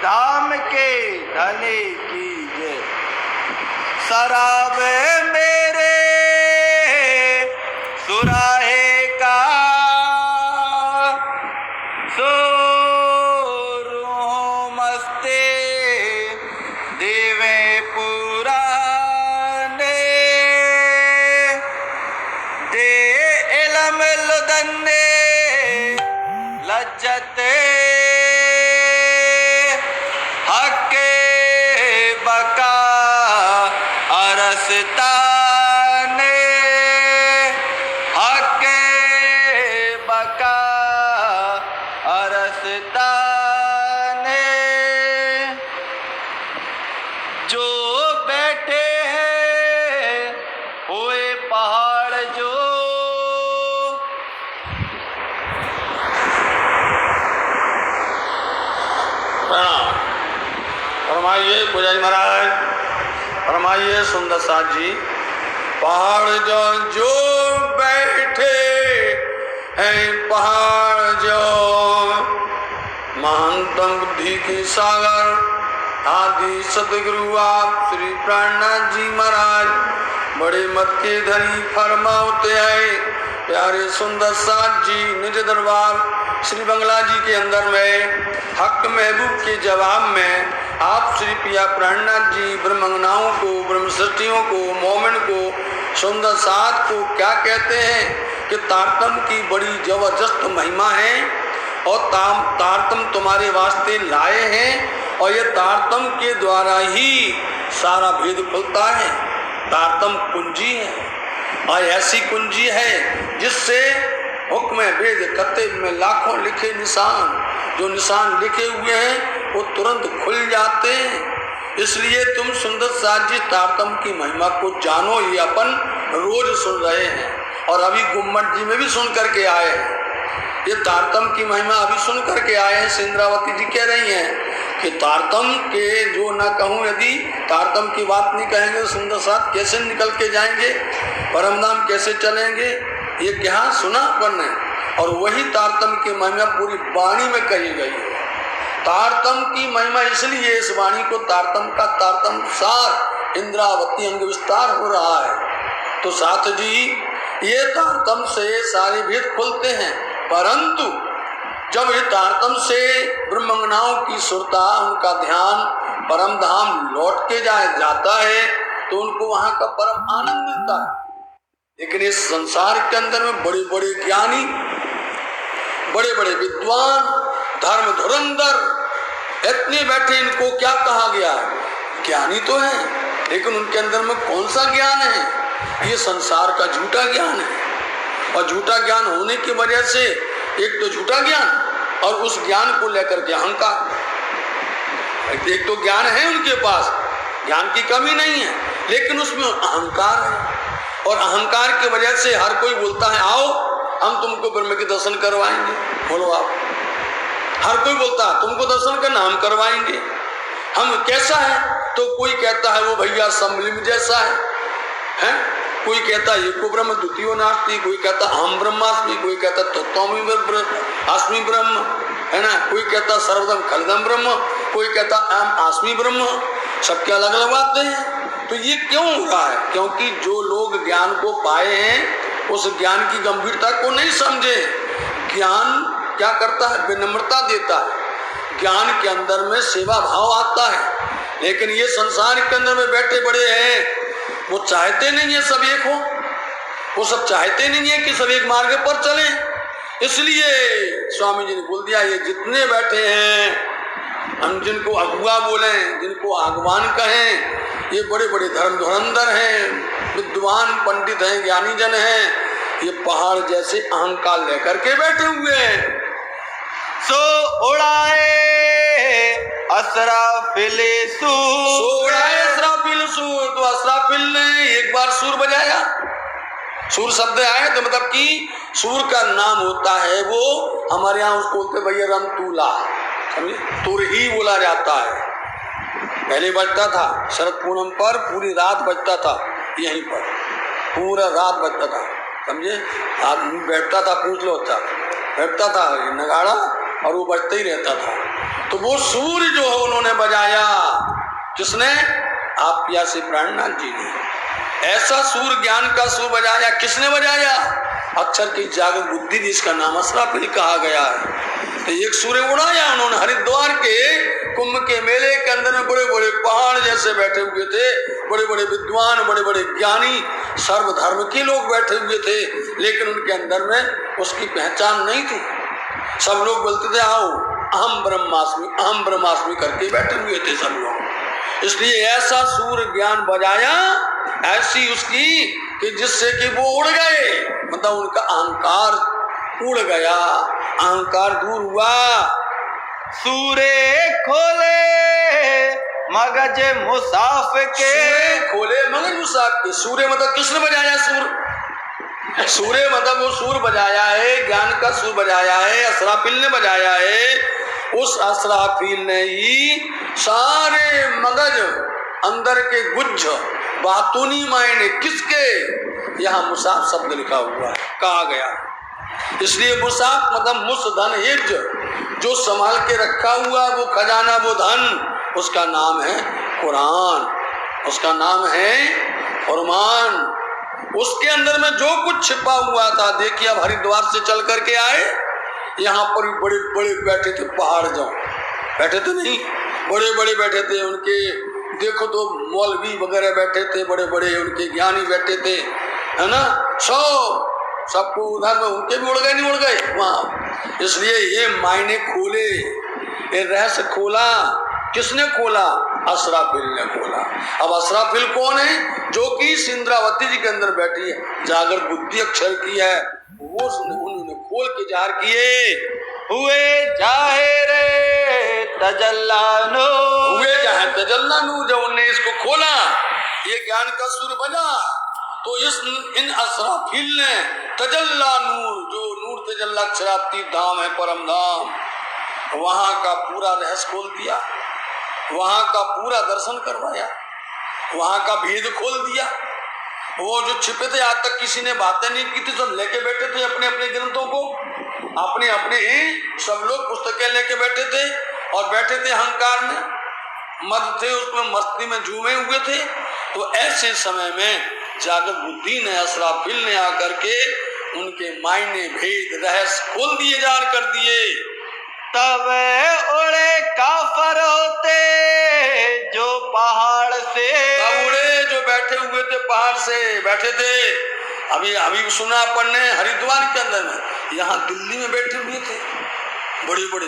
धाम के धने की जय। शराब मेरे सुराहे का सोरूं मस्ते देवे पुराने दे इलम लुदन्ने लज्जते हके बका अरसताने हके बका अरसताने जो बैठे हैं हुए पहाड़ जो फरमाइए पुजारी महाराज, फरमाइए सुंदर साथ जी। पहाड़ जो जो बैठे हैं पहाड़ जो महानतम बुद्धि के सागर आदि सदगुरु आप श्री प्राणनाथ जी महाराज बड़े मत के धनी फरमाते हैं। प्यारे सुंदर साथ जी निज दरबार श्री बंगला जी के अंदर में हक महबूब के जवाब में आप श्री पिया प्राणनाथ जी ब्रह्मंगनाओं को, ब्रह्म सृष्टियों को, मोमिन को, सुंदर साथ को क्या कहते हैं कि तारतम की बड़ी जबरदस्त महिमा है और तारतम तुम्हारे वास्ते लाए हैं और ये तारतम के द्वारा ही सारा भेद खुलता है। तारतम कुंजी है और ऐसी कुंजी है जिससे हुक्म वेद कत्ते में लाखों लिखे निशान, जो निशान लिखे हुए हैं वो तुरंत खुल जाते हैं। इसलिए तुम सुंदर साथ जी तारतम की महिमा को जानो, ये अपन रोज सुन रहे हैं और अभी गुम्मट जी में भी सुन करके आए हैं। ये तारतम की महिमा अभी सुन करके आए हैं। इंद्रावती जी कह रही हैं कि तारतम के जो ना कहूँ, यदि तारतम की बात नहीं कहेंगे तो सुंदर साथ कैसे निकल के जाएंगे, परम धाम कैसे चलेंगे, ये क्या सुना अपन ने। और वही तारतम की महिमा पूरी वाणी में कही गई है। तारतम की महिमा इसलिए इस वाणी को तारतम का तारतम सार इंद्रावती अंग विस्तार हो रहा है। तो साथ जी ये तारतम से सारे भेद खुलते हैं, परंतु जब ये तारतम से ब्रह्मंगनाओं की सुरता, उनका ध्यान परम धाम लौट के जाता है तो उनको वहां का परम आनंद मिलता है। लेकिन इस संसार के अंदर में बड़े बड़े ज्ञानी, बड़े बड़े विद्वान, धर्म धुरंधर इतने बैठे, इनको क्या कहा गया है? ज्ञानी तो है लेकिन उनके अंदर में कौन सा ज्ञान है? ये संसार का झूठा ज्ञान है। और झूठा ज्ञान होने की वजह से एक तो झूठा ज्ञान और उस ज्ञान को लेकर के अहंकार। एक तो ज्ञान है उनके पास, ज्ञान की कमी नहीं है, लेकिन उसमें अहंकार है और अहंकार की वजह से हर कोई बोलता है आओ हम तुमको ब्रह्म के दर्शन करवाएंगे। बोलो आप, हर कोई बोलता है तुमको दर्शन करना, हम करवाएंगे। हम कैसा है? तो कोई कहता है वो भैया सम्मिलिम जैसा है? कोई कहता है एको ब्रह्म द्वितीयो नास्ति, कोई कहता अहम ब्रह्मास्मि, कोई कहता तत्त्वामि अस्मि ब्रह्म, है ना, कोई कहता सर्वदम खलदम ब्रह्म, कोई कहता अहम आस्मि ब्रह्म। सबके अलग अलग बातें हैं। तो ये क्यों हो रहा है? क्योंकि जो लोग ज्ञान को पाए हैं उस ज्ञान की गंभीरता को नहीं समझे। ज्ञान क्या करता है? विनम्रता देता है। ज्ञान के अंदर में सेवा भाव आता है। लेकिन ये संसार के अंदर में बैठे बड़े हैं, वो चाहते नहीं है सब एक हो, वो सब चाहते नहीं है कि सब एक मार्ग पर चलें। इसलिए स्वामी जी ने बोल दिया ये जितने बैठे हैं, हम जिनको अगुआ बोले, जिनको आगवान कहें, ये बड़े बड़े धर्म धुरंधर हैं, विद्वान पंडित हैं, ज्ञानी जन हैं, ये पहाड़ जैसे अहंकार लेकर के बैठे हुए हैं। सो उड़ाए असराफिले सूर, असराफिल सूर। तो असराफिल ने एक बार सूर बजाया, सूर शब्द आए तो मतलब कि सूर का नाम होता है वो, हमारे यहाँ उसको बोलते भैया रमतूला, समझे, तुर ही बोला जाता है। पहले बजता था शरद पूनम पर, पूरी रात बजता था, यहीं पर पूरा रात बजता था, समझे। आदमी बैठता था, पूछ लो, अच्छा बैठता था नगाड़ा और वो बजता ही रहता था। तो वो सूर्य जो है उन्होंने बजाया, किसने? आप प्यासे प्राणनाथ जी ने। ऐसा सूर्य, ज्ञान का सूर्य बजाया। किसने बजाया? अक्षर की जागृत बुद्धि, जिसका नाम असराफिल कहा गया है। तो एक सूर्य उड़ाया उन्होंने। हरिद्वार के कुंभ के मेले के अंदर में बड़े बड़े पहाड़ जैसे बैठे हुए थे, बड़े बड़े विद्वान, बड़े बड़े ज्ञानी, सर्वधर्म के लोग बैठे हुए थे, लेकिन उनके अंदर में उसकी पहचान नहीं थी। सब लोग बोलते थे आओ अहम ब्रह्मास्मि करके बैठे हुए थे सब लोग। इसलिए ऐसा सूर्य ज्ञान बजाया, ऐसी उसकी कि जिससे कि वो उड़ गए, मतलब उनका अहंकार उड़ गया, अहंकार दूर हुआ। सूरे खोले मगज मुसाफ के, खोले मगज मुसाफ के। सूर्य मतलब किसने बजाया? सूर्य मतलब वो सूर बजाया है, ज्ञान का सूर बजाया है, असराफिल ने बजाया है। उस असराफिल ने ही सारे मगज अंदर के गुज्ज बातूनी मायने किसके? यहाँ मुसाफ शब्द लिखा हुआ है, कहा गया। इसलिए मुसाफ मतलब मुस धन हिज, जो संभाल के रखा हुआ वो खजाना, वो धन, उसका नाम है कुरान, उसका नाम है फरमान। उसके अंदर में जो कुछ छिपा हुआ था, देखिए अब हरिद्वार से चल करके आए, यहाँ पर बड़े बड़े बैठे थे पहाड़, जाओ बैठे थे नहीं, बड़े बड़े बैठे थे उनके, देखो तो मौलवी वगैरह बैठे थे, बड़े बड़े उनके ज्ञानी बैठे थे, है ना। सबको उधर में उनके भी उड़ गए, नहीं उड़ गए वहां। इसलिए ये मायने खोले, ये रहस्य खोला। किसने खोला? असराफिल ने खोला। अब असराफिल कौन है? जो कि सिंद्रावती जी के अंदर बैठी है, जागृत बुद्धि अक्षर की है, वो उन्होंने खोल के जार किए। हुए जाहिर तजल्लानो, हुए जाहिर तजल्लानो। जब उन्होंने इसको खोला, ये ज्ञान का सूर्य बना, तो इन असराफिल ने तजल्ला नूर, जो नूर तजल्ला अक्षराती धाम है, परम धाम, वहां का पूरा रहस्य खोल दिया, वहां का पूरा दर्शन करवाया, वहां का भेद खोल दिया। वो जो छिपे थे, आज तक किसी ने बातें नहीं की थी, सब लेके बैठे थे अपने अपने ग्रंथों को, अपने अपने सब लोग पुस्तकें लेके बैठे थे और बैठे थे अहंकार में, मद थे उसमें, मस्ती में झूमे हुए थे। तो ऐसे समय में जागृत बुद्धि ने, असराफिल ने आकर के उनके मायने, भेद, रहस्य खोल दिए, जार कर दिए। तब उड़े काफर होते जो पहाड़ से, तब उड़े जो बैठे हुए थे पहाड़ से, बैठे थे। अभी सुना अपन ने हरिद्वार के अंदर में, यहाँ दिल्ली में बैठे हुए थे बड़े बड़े,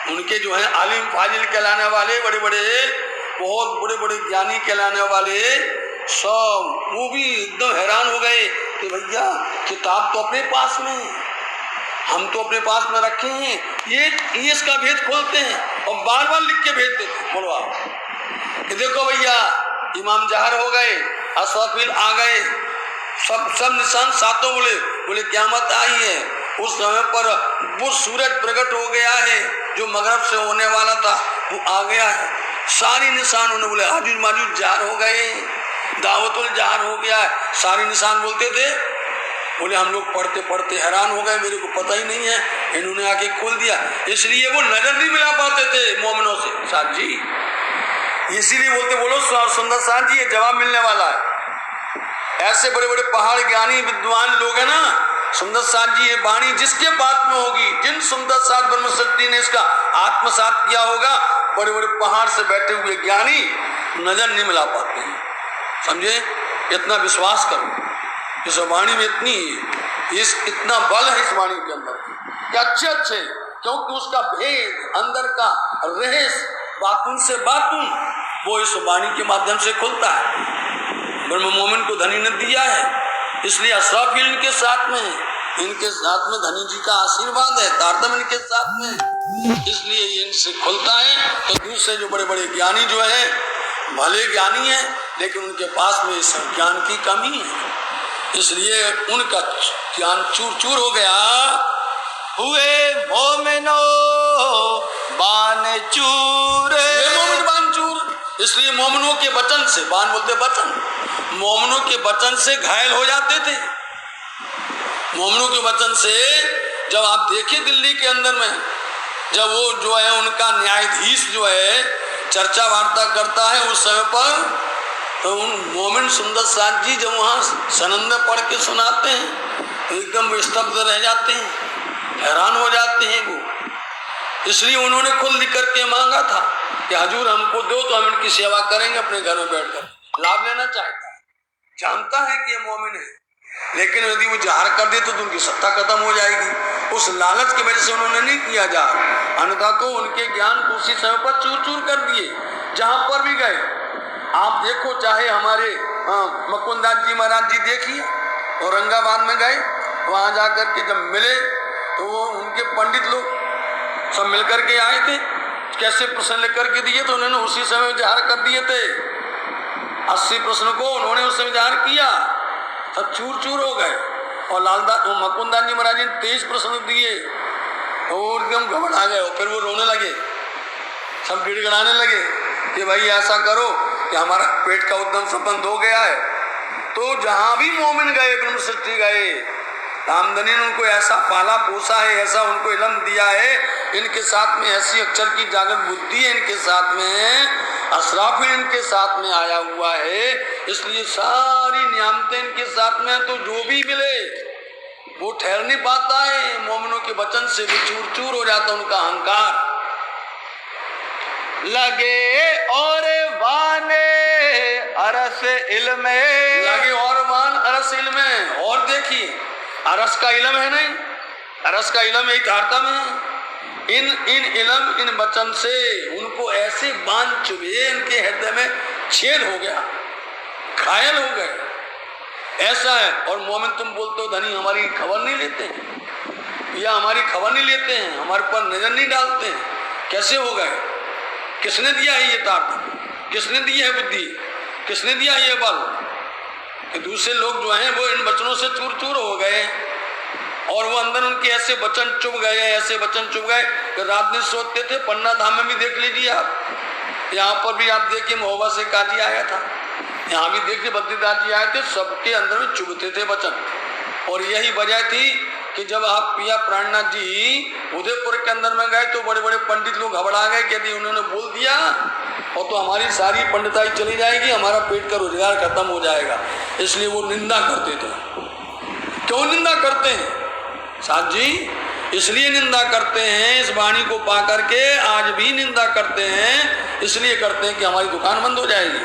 उनके जो है आलिम फाजिल कहलाने वाले, बड़े बड़े, बहुत बड़े बड़े ज्ञानी कहलाने वाले, सब वो भी एकदम हैरान हो गए कि भैया किताब तो अपने पास में, हम तो अपने पास में रखे हैं, ये इसका भेद खोलते हैं और बार बार लिख के भेजते थे। बोलो आप, देखो भैया इमाम जहर हो गए, असराफिल आ गए, सब निशान सातों बोले क़यामत आई है। उस समय पर वो सूरज प्रकट हो गया है, जो मगरब से होने वाला था वो आ गया है। सारी निशान उन्होंने बोले, हाजुज माजुज जहर हो गए, दावतुल जहर हो गया है, सारी निशान बोलते थे। बोले हम लोग पढ़ते पढ़ते हैरान हो गए, मेरे को पता ही नहीं है, इन्होंने आके खोल दिया। इसलिए वो नजर नहीं मिला पाते थे मोमिनों से। साहब जी इसीलिए बोलते, बोलो सुंदर साहब जी, ये जवाब मिलने वाला है। ऐसे बड़े बड़े पहाड़ ज्ञानी विद्वान लोग हैं ना, सुंदर साहब जी, ये वाणी जिसके बात में होगी, जिन सुंदर साहब ब्रह्म शक्ति ने इसका आत्मसात किया होगा, बड़े बड़े पहाड़ से बैठे हुए ज्ञानी नजर नहीं मिला पाते हैं। समझे? इतना विश्वास करो, इस वाणी में इतना बल है इस वाणी के अंदर कि अच्छे, क्योंकि उसका भेद, अंदर का रहस्य, बातून से बातून, वो इस वाणी के माध्यम से खुलता है। ब्रह्म मोमिन को धनी ने दिया है, इसलिए असराफिल इनके साथ में, इनके साथ में धनी जी का आशीर्वाद है, तारतम इनके साथ में, इसलिए ये इनसे खुलता है। तो दूसरे जो बड़े बड़े ज्ञानी जो है, भले ज्ञानी है, लेकिन उनके पास में इस ज्ञान की कमी है, इसलिए उनका ज्ञान चूर चूर हो गया। हुए मोमिनो बान चूर, मोमिन बान चूर। इसलिए मोमिनों के वचन से, बान बोलते वचन, मोमिनों के वचन से घायल हो जाते थे, मोमिनों के वचन से जब आप देखिए दिल्ली के अंदर में जब वो जो है उनका न्यायाधीश जो है चर्चा वार्ता करता है उस समय पर, तो उन मोमिन सुंदर साथ जी जब वहाँ सनंद पढ़ के सुनाते हैं तो एकदम स्तब्ध रह जाते हैं, हैरान हो जाते हैं वो। इसलिए उन्होंने खुद लिख करके मांगा था कि हजूर हमको दो तो हम इनकी सेवा करेंगे अपने घर में बैठकर। लाभ लेना चाहता है, जानता है कि ये मोमिन है, लेकिन यदि वो जार कर दे तो उनकी सत्ता खत्म हो जाएगी। उस लालच की वजह से उन्होंने नहीं किया जार, अन्यथा तो उनके ज्ञान को उसी समय पर चूर चूर कर दिए। जहां पर भी गए आप देखो, चाहे हमारे मुकुंदास जी महाराज जी देखिए, औरंगाबाद में गए, वहां जाकर के जब मिले तो वो उनके पंडित लोग सब मिलकर के आए थे, कैसे प्रश्न लिख करके दिए तो उन्होंने उसी समय जार कर दिए थे। 80 प्रश्न को उन्होंने उस समय जार किया, सब चूर चूर हो गए। और लालदास मुकुंदास जी महाराज ने 23 प्रश्न दिए और एकदम घबरा गए, फिर वो रोने लगे, सब गिड़गिड़ाने लगे कि भाई ऐसा करो कि हमारा पेट का उद्यम सब बंद हो गया है। तो जहां भी मोमिन गए, ब्रह्म सृष्टि गए, रामधनी ने उनको ऐसा पाला पोसा है, ऐसा उनको इल्म दिया है, इनके साथ में ऐसी अक्षर की जागृत बुद्धि है, इनके साथ में असराफिल इनके साथ में आया हुआ है, इसलिए सारी नियामतें इनके साथ में है। तो जो भी मिले वो ठहर नहीं पाता है, मोमिनों के वचन से भी चूर चूर हो जाता उनका अहंकार। लगे और वाने अरस इल्म, लगे और वान अरस इल्म। और देखिए अरस का इल्म है नहीं, अरस का इल्म एक आर्ता में है। इन इल्म इन वचन से उनको ऐसे बांध चुभे, इनके हृदय में छेद हो गया, घायल हो गए, ऐसा है। और मोमिन तुम बोलते हो धनी हमारी खबर नहीं लेते हैं, या हमारी खबर नहीं लेते हैं, हमारे पर नजर नहीं डालते हैं, कैसे हो गए? किसने दिया है ये ताकत, किसने दी है बुद्धि, किसने दिया ये बल? कि दूसरे लोग जो हैं वो इन वचनों से चूर चूर हो गए, और वो अंदर उनके ऐसे वचन चुभ गए, ऐसे वचन चुभ गए कि रात दिन सोचते थे। पन्ना धाम में भी देख लीजिए आप, यहाँ पर भी आप देखिए महोबा से काजी आया था, यहाँ भी देखिए बद्रीदास जी आए थे, सबके अंदर में चुभते थे वचन। और यही वजह थी कि जब आप पिया प्राणनाथ जी उदयपुर के अंदर में गए तो बड़े बड़े पंडित लोग घबरा गए कि यदि उन्होंने बोल दिया और तो हमारी सारी पंडिताई चली जाएगी, हमारा पेट का रोजगार खत्म हो जाएगा। इसलिए वो निंदा करते थे। क्यों निंदा करते हैं साथ जी? इसलिए निंदा करते हैं, इस वाणी को पा करके आज भी निंदा करते हैं। इसलिए करते हैं कि हमारी दुकान बंद हो जाएगी,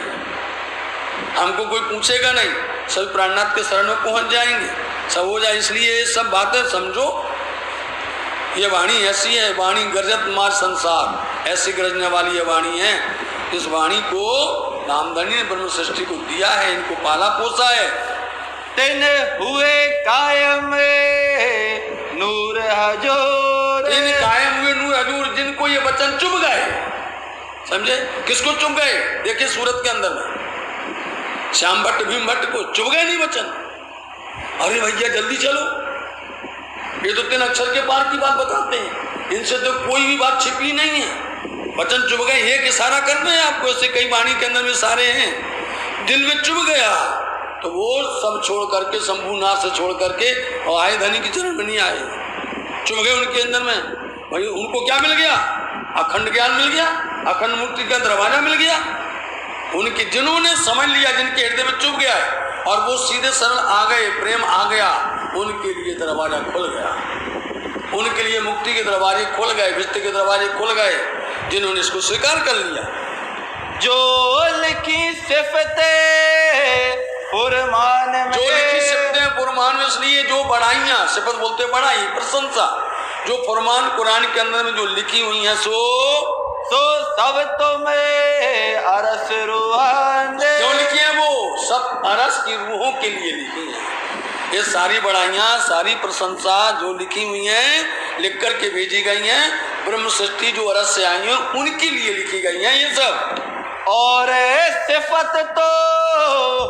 हमको कोई पूछेगा नहीं, सब प्राणनाथ के शरण में पहुंच जाएंगे, सब हो जाए। इसलिए ये सब बातें समझो, ये वाणी ऐसी है, वाणी गरजत मार संसार, ऐसी गरजने वाली ये वाणी है। इस वाणी को रामधनी ने ब्रह्म सृष्टि को दिया है, इनको पाला पोसा है। तिन हुए कायम नूर हजूर, इन कायम हुए नूर हजूर, जिनको ये वचन चुभ गए। समझे? किसको चुभ गए? देखिए सूरत के अंदर में श्याम भट्ट भीम भट्ट को चुभ गए नहीं वचन। अरे भैया जल्दी चलो, ये तो 3 अक्षर के पार की बात बताते हैं, इनसे तो कोई भी बात छिपी नहीं है। वचन चुभ गए, एक इशारा करना है आपको, ऐसे कई वाणी के अंदर में सारे हैं। दिल में चुभ गया तो वो सब छोड़ करके, शंभुनाथ से छोड़ करके और आए धनी की चरण में नहीं आए, चुभ गए उनके अंदर में। भाई उनको क्या मिल गया? अखंड ज्ञान मिल गया, अखंड मुक्ति का दरवाजा मिल गया। उनके जिन्होंने समझ लिया, जिनके हृदय में चुभ गया है और वो सीधे सरल आ गए, प्रेम आ गया, उनके लिए दरवाजा खुल गया, उनके लिए मुक्ति के दरवाजे खुल गए, विष्णु के दरवाजे खुल गए, जिन्होंने इसको स्वीकार कर लिया। जो लिखी सिफते फुरमान में, जो लिखी सिफतें फुरमान में, इसलिए जो बढ़ाइयाँ, सिफत बोलते बढ़ाई, प्रशंसा, जो फुरमान कुरान के अंदर में जो लिखी हुई है सो सब तुम्हें अरस रूहान, जो लिखी है वो सब अरस की रूहों के लिए लिखी है। ये सारी बढ़ाइयाँ, सारी प्रशंसा जो लिखी हुई हैं, लिख करके भेजी गई हैं, ब्रह्म सृष्टि जो अरस से आई है उनके लिए लिखी गई हैं ये सब। और सिफत तो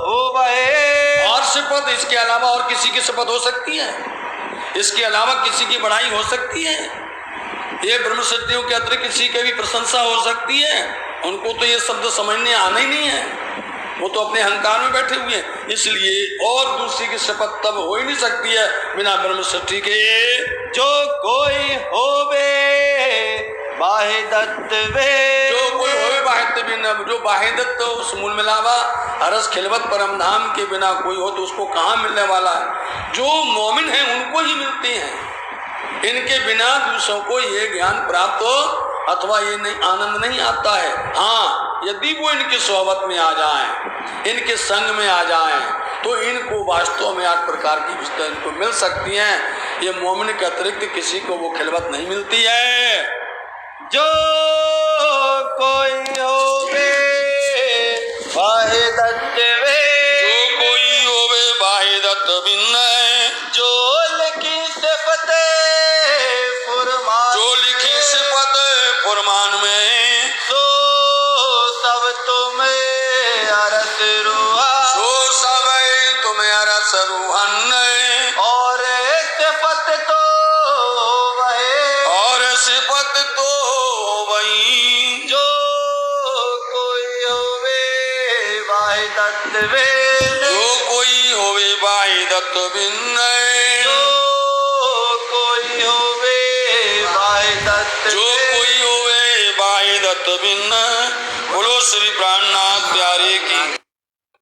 हो गए, और सिफत इसके अलावा और किसी की सिफत हो सकती है? इसके अलावा किसी की बढ़ाई हो सकती है? ये ब्रह्म सृष्टियों के अतिरिक्त किसी की भी प्रशंसा हो सकती है? उनको तो ये शब्द समझने आना ही नहीं है, वो तो अपने अहंकार में बैठे हुए हैं। इसलिए और दूसरी की शपथ तब हो ही नहीं सकती है बिना ब्रह्म सृष्टि के। जो कोई होवे वाहिदत वे जो कोई होवे वाहिदत बिना, जो वाहिदत तो उस मूल मिलावा हरस खिलवत परम धाम के बिना कोई हो तो उसको कहाँ मिलने वाला है? जो मोमिन है उनको ही मिलती हैं। इनके बिना दूसरों को ये ज्ञान प्राप्त हो अथवा ये नहीं आनंद नहीं आता है। हाँ, यदि वो इनकी सोहबत में आ जाएं, इनके संग में आ जाएं, तो इनको वास्तव में 8 प्रकार की विशेषता इनको मिल सकती हैं। ये मोमिन के अतिरिक्त किसी को वो खिलवत नहीं मिलती है। जो कोई होवे वाहिदत वे जो कोई होवे वाहिदत बिन, जो लिखी सिफत फुरमान जो लिखी सिफत फुरमान में, सो सब तुम्हें अरस रूहान सो सब तुम्हें रस रूहन, और सिफत तो वही और सिफत तो वही जो कोई होवे वाहिदत वे जो कोई होवे वाहिदत बिन, जो कोई होवे वाहिदत जो कोई होवे वाहिदत बिन। बोलो श्री प्राणनाथ प्यारे की।